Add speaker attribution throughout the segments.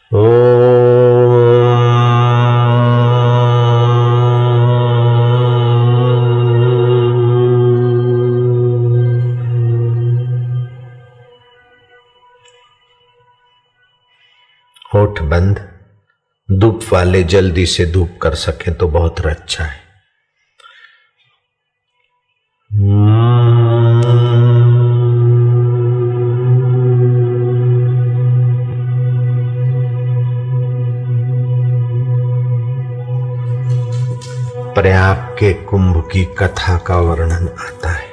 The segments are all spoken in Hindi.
Speaker 1: होठ बंद, धूप वाले जल्दी से धूप कर सके तो बहुत अच्छा है। प्रयाग के कुंभ की कथा का वर्णन आता है।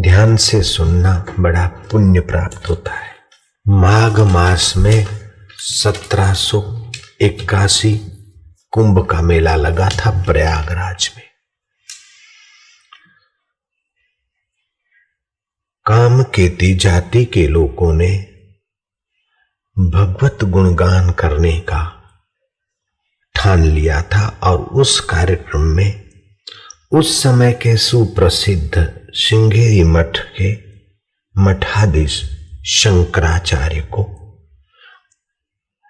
Speaker 1: ध्यान से सुनना, बड़ा पुण्य प्राप्त होता है। माघ मास में 1781 कुंभ का मेला लगा था प्रयागराज में। कामकेती जाति के लोगों ने भगवत गुणगान करने का ठान लिया था और उस कार्यक्रम में उस समय के सुप्रसिद्ध श्रृंगेरी मठ के मठाधीश शंकराचार्य को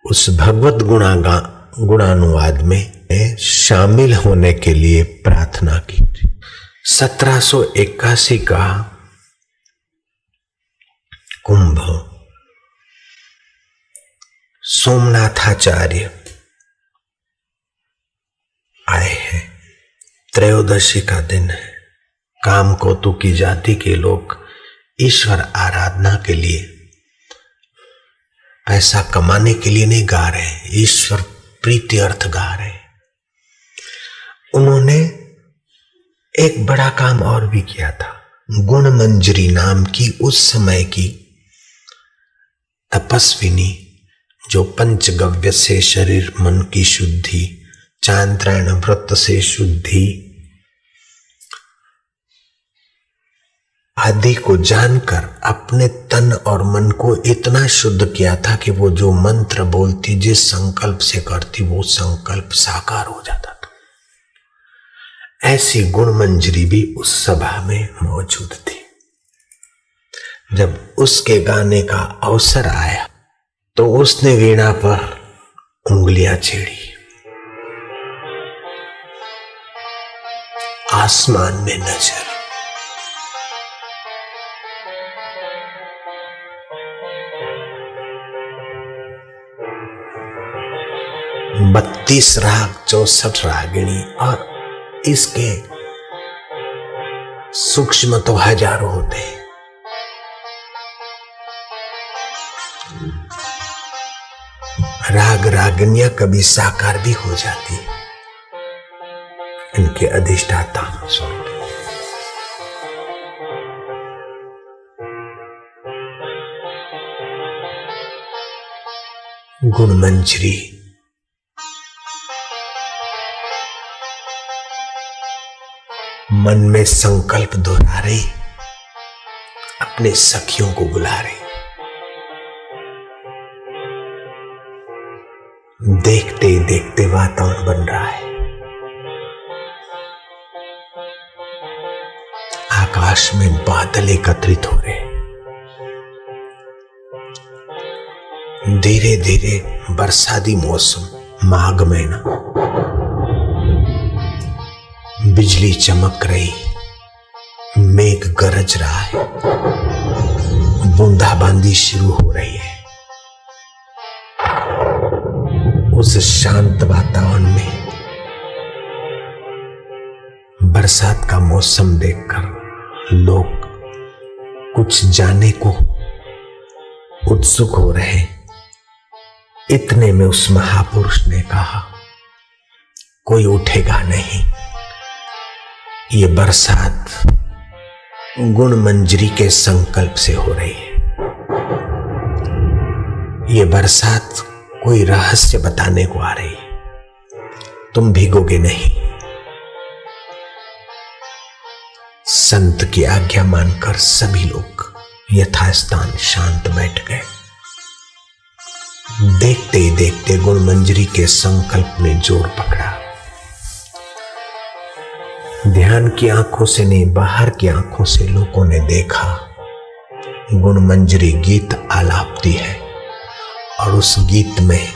Speaker 1: उस भगवत गुणानुवाद में शामिल होने के लिए प्रार्थना की थी। 1781 का कुंभ सोमनाथाचार्य आए हैं। त्रयोदशी का दिन है। कामकोतु की जाति के लोग ईश्वर आराधना के लिए, पैसा कमाने के लिए नहीं गा रहे, ईश्वर प्रीति अर्थ गा रहे। उन्होंने एक बड़ा काम और भी किया था। गुण मंजरी नाम की उस समय की तपस्विनी, जो पंचगव्य से शरीर मन की शुद्धि, चांद्रायण व्रत से शुद्धि आदि को जानकर अपने तन और मन को इतना शुद्ध किया था कि वो जो मंत्र बोलती, जिस संकल्प से करती, वो संकल्प साकार हो जाता था। ऐसी गुण मंजरी भी उस सभा में मौजूद थी। जब उसके गाने का अवसर आया तो उसने वीणा पर उंगलियां छेड़ी। आसमान में नजर, 32 राग, 64 रागिणी और इसके सूक्ष्म तो हजारों होते हैं। राग रागिनियां कभी साकार भी हो जाती है। इनके अधिष्ठाता स्वरूप गुण मंजरी मन में संकल्प दोहरा रही, अपने सखियों को बुला रही। देखते ही देखते वातावरण बन रहा है। आकाश में बादल एकत्रित हो रहे, धीरे धीरे बरसाती मौसम, माघ महीना, बिजली चमक रही, मेघ गरज रहा है, बूंदाबांदी शुरू हो रही है। उस शांत वातावरण में बरसात का मौसम देखकर लोग कुछ जाने को उत्सुक हो रहे। इतने में उस महापुरुष ने कहा, कोई उठेगा नहीं। ये बरसात गुण मंजरी के संकल्प से हो रही है। ये बरसात कोई रहस्य बताने को आ रही है, तुम भीगोगे नहीं। संत की आज्ञा मानकर सभी लोग यथास्थान शांत बैठ गए। देखते ही देखते गुण मंजरी के संकल्प ने जोर पकड़ा। ध्यान की आंखों से नहीं, बाहर की आंखों से लोगों ने देखा गुण मंजरी गीत आलापती है और उस गीत में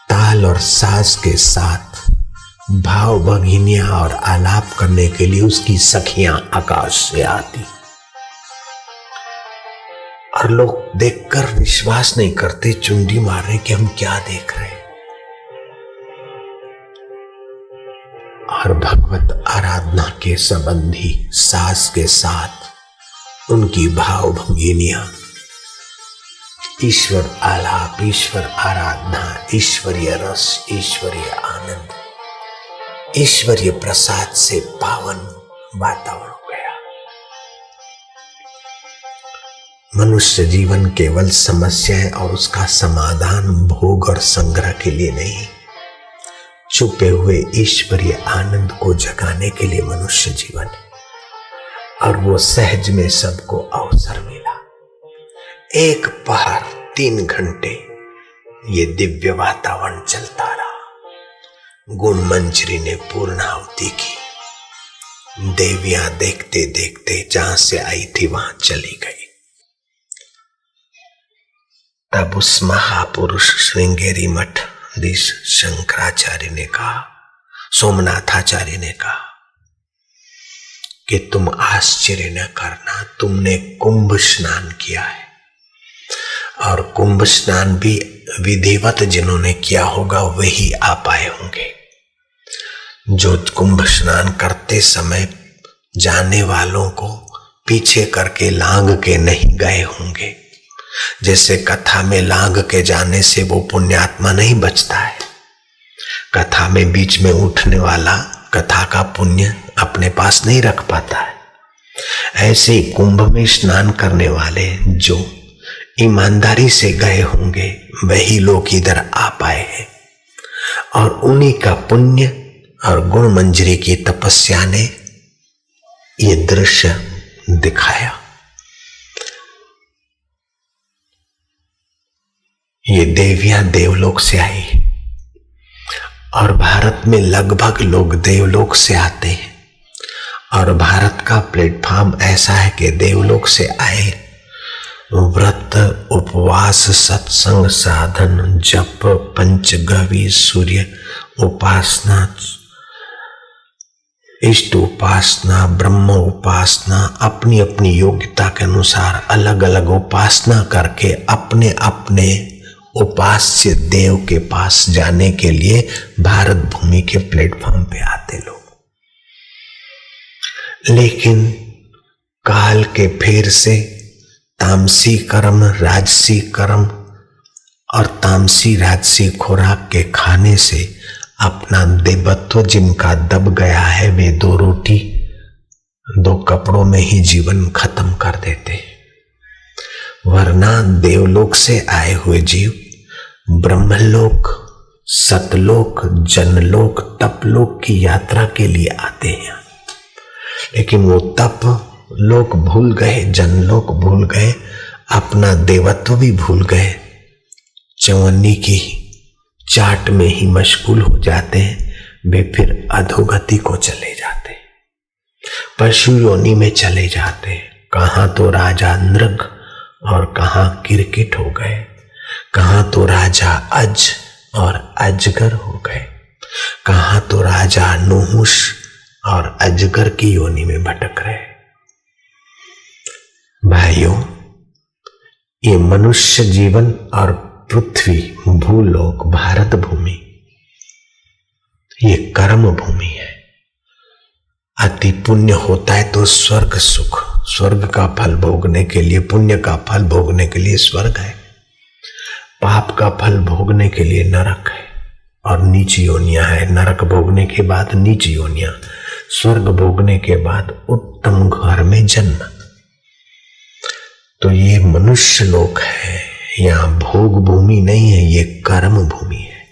Speaker 1: ताल और साज के साथ भाव भगिनियां और आलाप करने के लिए उसकी सखियां आकाश से आती और लोग देखकर विश्वास नहीं करते, चुंडी मार रहे कि हम क्या देख रहे हैं। और भगवत आराधना के संबंधी सास के साथ उनकी भाव भंगिनियां, ईश्वर आलाप, ईश्वर आराधना, ईश्वरीय रस, ईश्वरीय आनंद, ईश्वरीय प्रसाद से पावन वातावरण हो गया। मनुष्य जीवन केवल समस्याएं और उसका समाधान भोग और संग्रह के लिए नहीं, छुपे हुए ईश्वरीय आनंद को जगाने के लिए मनुष्य जीवन है। और वो सहज में सबको अवसर मिला। एक पहर 3 घंटे ये दिव्य वातावरण चलता रहा। गुण मंजरी ने पूर्णाहुति की। देवियां देखते देखते जहां से आई थी वहां चली गई। तब उस महापुरुष श्रृंगेरी मठ धीश शंकराचार्य ने कहा, सोमनाथाचार्य ने कहा कि तुम आश्चर्य न करना, तुमने कुंभ स्नान किया है और कुंभ स्नान भी विधिवत जिन्होंने किया होगा वही आ पाए होंगे। जो कुंभ स्नान करते समय जाने वालों को पीछे करके लांग के नहीं गए होंगे। जैसे कथा में लांग के जाने से वो पुण्यात्मा नहीं बचता है। कथा में बीच में उठने वाला कथा का पुण्य अपने पास नहीं रख पाता है। ऐसे ही कुंभ में स्नान करने वाले जो ईमानदारी से गए होंगे वही लोग इधर आ पाए हैं और उन्हीं का पुण्य और गुण मंजरी की तपस्या ने ये दृश्य दिखाया। ये देवियां देवलोक से आई और भारत में लगभग लोग देवलोक से आते हैं और भारत का प्लेटफॉर्म ऐसा है कि देवलोक से आए व्रत, उपवास, सत्संग, साधन, जप, पंचगवी, सूर्य उपासना, इष्ट उपासना, ब्रह्म उपासना, अपनी अपनी योग्यता के अनुसार अलग अलग उपासना करके अपने अपने उपास्य देव के पास जाने के लिए भारत भूमि के प्लेटफॉर्म पे आते लोग। लेकिन काल के फेर से तामसी कर्म, राजसी कर्म और तामसी राजसी खुराक के खाने से अपना देवत्व जिनका दब गया है वे 2 रोटी 2 कपड़ों में ही जीवन खत्म कर देते। वरना देवलोक से आए हुए जीव ब्रह्मलोक, सतलोक, जनलोक, तपलोक की यात्रा के लिए आते हैं। लेकिन वो तप लोक भूल गए, जनलोक भूल गए, अपना देवत्व भी भूल गए। चवन्नी की चाट में ही मशगूल हो जाते हैं। वे फिर अधोगति को चले जाते, पशु योनि में चले जाते। कहां तो राजा नृग और कहां किरकिट हो गए, कहां तो राजा अज और अजगर हो गए, कहां तो राजा नहुष और अजगर की योनि में भटक रहे। भाइयों, ये मनुष्य जीवन और पृथ्वी, भूलोक, भारत भूमि ये कर्म भूमि है। अति पुण्य होता है तो स्वर्ग सुख, स्वर्ग का फल भोगने के लिए, पुण्य का फल भोगने के लिए स्वर्ग है। पाप का फल भोगने के लिए नरक है और नीच योनियां है। नरक भोगने के बाद नीच योनियां, स्वर्ग भोगने के बाद उत्तम घर में जन्म। तो ये मनुष्य लोक है, यहाँ भोग भूमि नहीं है, ये कर्म भूमि है।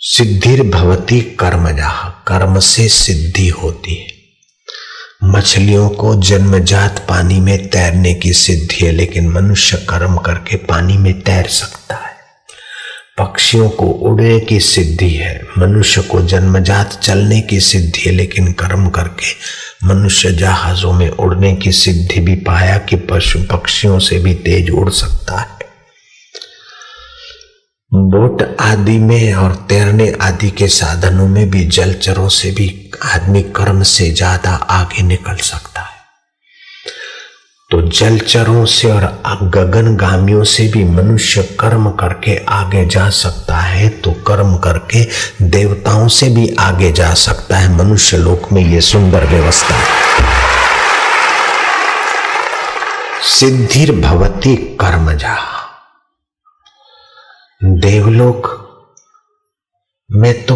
Speaker 1: सिद्धिर भवती कर्मजाः, कर्म से सिद्धि होती है। मछलियों को जन्मजात पानी में तैरने की सिद्धि है, लेकिन मनुष्य कर्म करके पानी में तैर सकता है। पक्षियों को उड़ने की सिद्धि है, मनुष्य को जन्मजात चलने की सिद्धि है, लेकिन कर्म करके मनुष्य जहाजों में उड़ने की सिद्धि भी पाया कि पशु पक्षियों से भी तेज उड़ सकता है। बोट आदि में और तैरने आदि के साधनों में भी जलचरों से भी आदमी कर्म से ज्यादा आगे निकल सकता है। तो जलचरों से और गगनगामियों से भी मनुष्य कर्म करके आगे जा सकता है, तो कर्म करके देवताओं से भी आगे जा सकता है। मनुष्य लोक में ये सुंदर व्यवस्था है। सिद्धिर्भवति कर्मजा। देवलोक में तो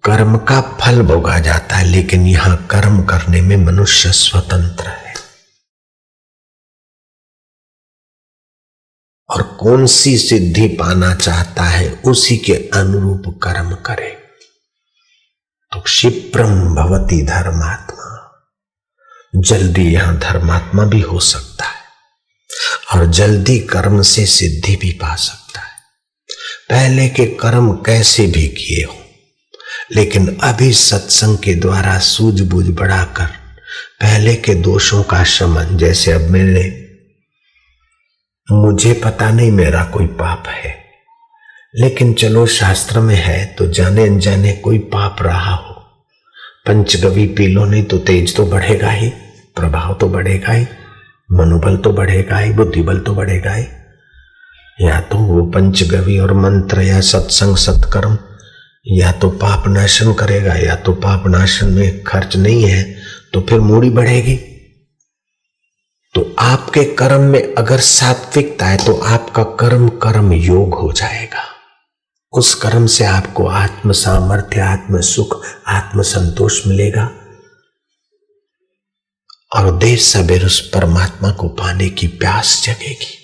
Speaker 1: कर्म का फल भोगा जाता है, लेकिन यहां कर्म करने में मनुष्य स्वतंत्र है। और कौन सी सिद्धि पाना चाहता है उसी के अनुरूप कर्म करे। तो क्षिप्रम भवति धर्मात्मा, जल्दी यहां धर्मात्मा भी हो सकता है और जल्दी कर्म से सिद्धि भी पा सकता है। पहले के कर्म कैसे भी किए हो, लेकिन अभी सत्संग के द्वारा सूझबूझ बढ़ाकर पहले के दोषों का शमन, जैसे अब मुझे पता नहीं मेरा कोई पाप है, लेकिन चलो शास्त्र में है तो जाने अनजाने कोई पाप रहा हो, पंचगवी पी लो, नहीं तो तेज तो बढ़ेगा ही, प्रभाव तो बढ़ेगा ही, मनोबल तो बढ़ेगा ही, बुद्धिबल तो बढ़ेगा ही। या तो वो पंचगवी और मंत्र या सत्संग सत्कर्म या तो पाप नाशन करेगा, या तो पाप नाशन में खर्च नहीं है तो फिर मूड़ी बढ़ेगी। तो आपके कर्म में अगर सात्विकता है तो आपका कर्म कर्म योग हो जाएगा। उस कर्म से आपको आत्म सामर्थ्य, आत्म सुख, आत्म संतोष मिलेगा और देर सबेर उस परमात्मा को पाने की प्यास जगेगी।